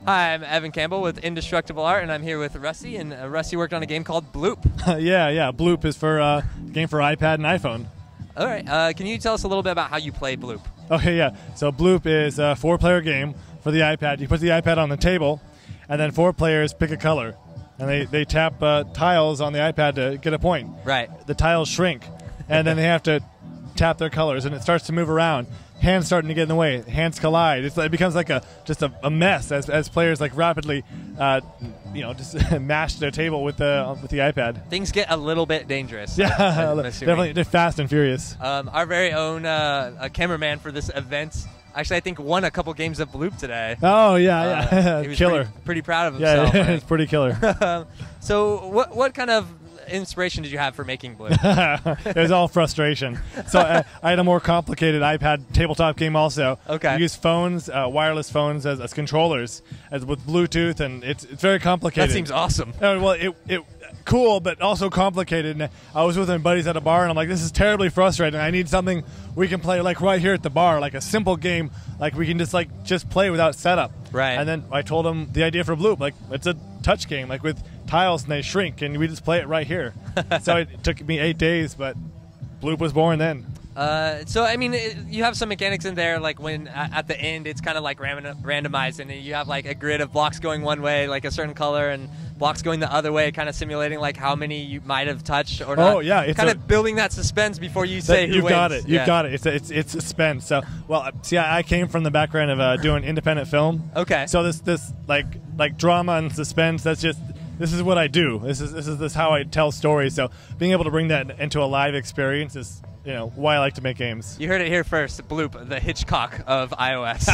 Hi, I'm Evan Campbell with Indestructible Art, and I'm here with Rusty. And Rusty worked on a game called Bloop. yeah. Bloop is for a game for iPad and iPhone. All right. Can you tell us a little bit about how you play Bloop? Okay, yeah. So Bloop is a 4-player game for the iPad. You put the iPad on the table, and then 4 players pick a color. And they tap tiles on the iPad to get a point. Right. The tiles shrink, and then they have to tap their colors, and it starts to move around. Hands starting to get in the way. Hands collide. It becomes like just a mess as players like rapidly, just mash their table with the iPad. Things get a little bit dangerous. Yeah, definitely. They're fast and furious. Our very own cameraman for this event. Actually, I think won a couple games of Bloop today. Oh yeah. He was killer. Pretty proud of himself. Yeah, it's pretty killer. So what kind of inspiration did you have for making Bloop? It was all frustration. So I had a more complicated iPad tabletop game also. Okay. We use phones, wireless phones as controllers, with Bluetooth, and it's very complicated. That seems awesome. Well, it cool, but also complicated. And I was with my buddies at a bar, and I'm like, this is terribly frustrating. I need something we can play like right here at the bar, like a simple game, like we can just play without setup. Right. And then I told them the idea for Bloop, like it's a touch game, like with tiles and they shrink, and we just play it right here. So it took me 8 days, but Bloop was born then. So I mean, you have some mechanics in there, like when at the end it's kind of like randomized, and you have like a grid of blocks going one way, like a certain color, and blocks going the other way, kind of simulating like how many you might have touched or not. Oh yeah, it's kind of building that suspense before you say who you've wins. got it. You've got it. It's suspense. So see, I came from the background of doing independent film. Okay. So this like drama and suspense. This is what I do. This is how I tell stories. So being able to bring that into a live experience is why I like to make games. You heard it here first. Bloop, the Hitchcock of iOS.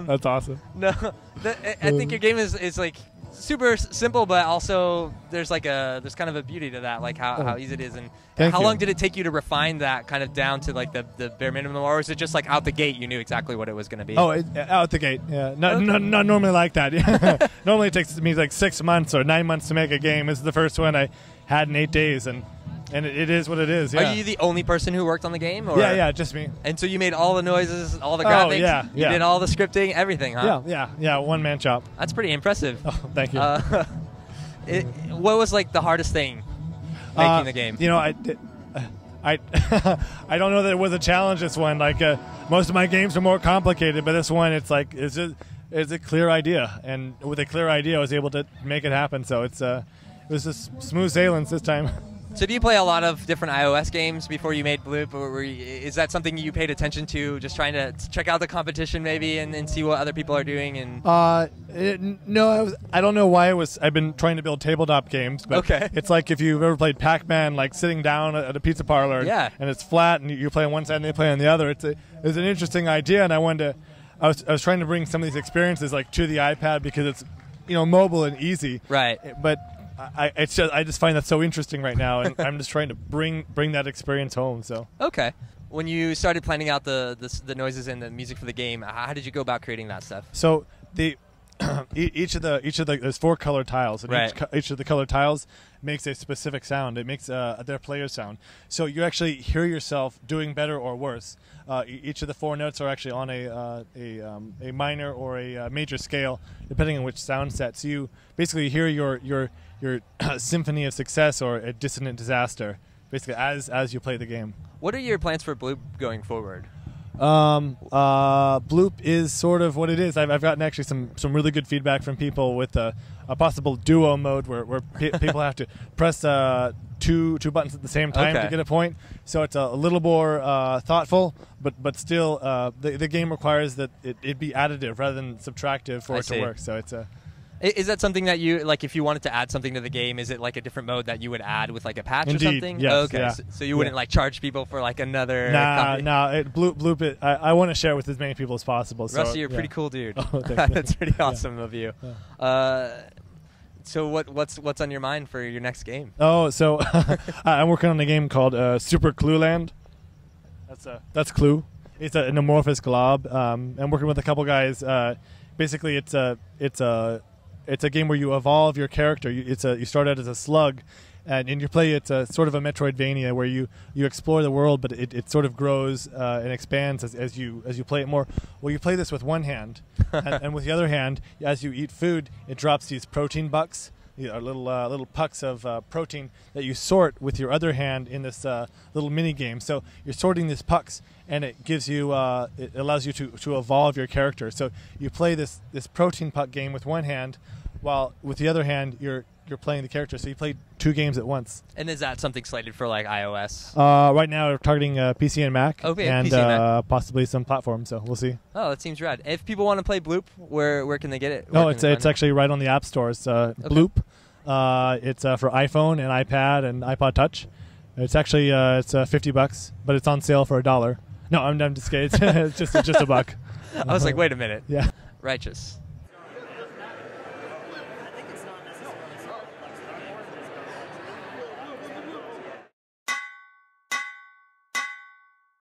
That's awesome. No, I think your game is like super simple, but also there's kind of a beauty to that, like how easy it is. And how long did it take you to refine that kind of down to like the bare minimum, or was it just like out the gate you knew exactly what it was going to be? Oh, out the gate. Yeah, not normally like that. Normally it takes me like 6 months or 9 months to make a game. This is the first one I had in 8 days, and it is what it is. Yeah. Are you the only person who worked on the game? Or? Yeah, just me. And so you made all the noises, all the graphics? Oh, yeah. You did all the scripting, everything, huh? Yeah, one-man shop. That's pretty impressive. Oh, thank you. What was like the hardest thing making the game? I don't know that it was a challenge, this one. Like most of my games are more complicated, but this one it's a clear idea, and with a clear idea I was able to make it happen. So it was just smooth sailing this time. So do you play a lot of different iOS games before you made Bloop, or is that something you paid attention to, just trying to check out the competition maybe and see what other people are doing? And no, I don't know why I've been trying to build tabletop games, but okay. It's like if you've ever played Pac-Man, like sitting down at a pizza parlor, and it's flat, and you play on one side and they play on the other. It's an interesting idea, and I was trying to bring some of these experiences like to the iPad because it's mobile and easy, right? But I just find that so interesting right now, and I'm just trying to bring that experience home. So okay, when you started planning out the noises and the music for the game, how did you go about creating that stuff? So each of the there's 4 color tiles, and right. each of the color tiles makes a specific sound. It makes their player sound. So you actually hear yourself doing better or worse. Each of the 4 notes are actually on a minor or a major scale, depending on which sound set. So you basically hear your symphony of success or a dissonant disaster, basically as you play the game. What are your plans for Bloop going forward? Bloop is sort of what it is. I've gotten actually some really good feedback from people with a possible duo mode where people have to press two buttons at the same time to get a point. So it's a little more thoughtful, but still the game requires that it be additive rather than subtractive for it to work. So it's a. Is that something that you, like, if you wanted to add something to the game, is it like a different mode that you would add with like a patch or something? Yes, okay, yeah. So you wouldn't like charge people for like another copy? Bloop it. I want to share it with as many people as possible. So, Rusty, you're a pretty cool dude. Oh, That's pretty awesome of you. Yeah. So what's on your mind for your next game? Oh, so I'm working on a game called Super Clew Land. That's Clue. It's an amorphous glob. I'm working with a couple guys. Basically, it's a game where you evolve your character. You start out as a slug, And you play, it's a sort of a Metroidvania where you explore the world, but it sort of grows and expands as you play it more. Well, you play this with one hand, and with the other hand, as you eat food, it drops these protein bucks, little pucks of protein that you sort with your other hand in this little mini game. So you're sorting these pucks, and it gives you it allows you to evolve your character. So you play this protein puck game with one hand, while with the other hand you're playing the character. So you play 2 games at once. And is that something slated for like iOS? Right now we're targeting PC and Mac, okay, and PC and Mac. Possibly some platforms. So we'll see. Oh, that seems rad. If people want to play Bloop, where can they get it? No, it's actually right on the app stores. Bloop. It's for iPhone and iPad and iPod Touch. It's actually it's $50, but it's on sale for $1. No, I'm just kidding. It's just $1. I was like, wait a minute. Yeah. Righteous.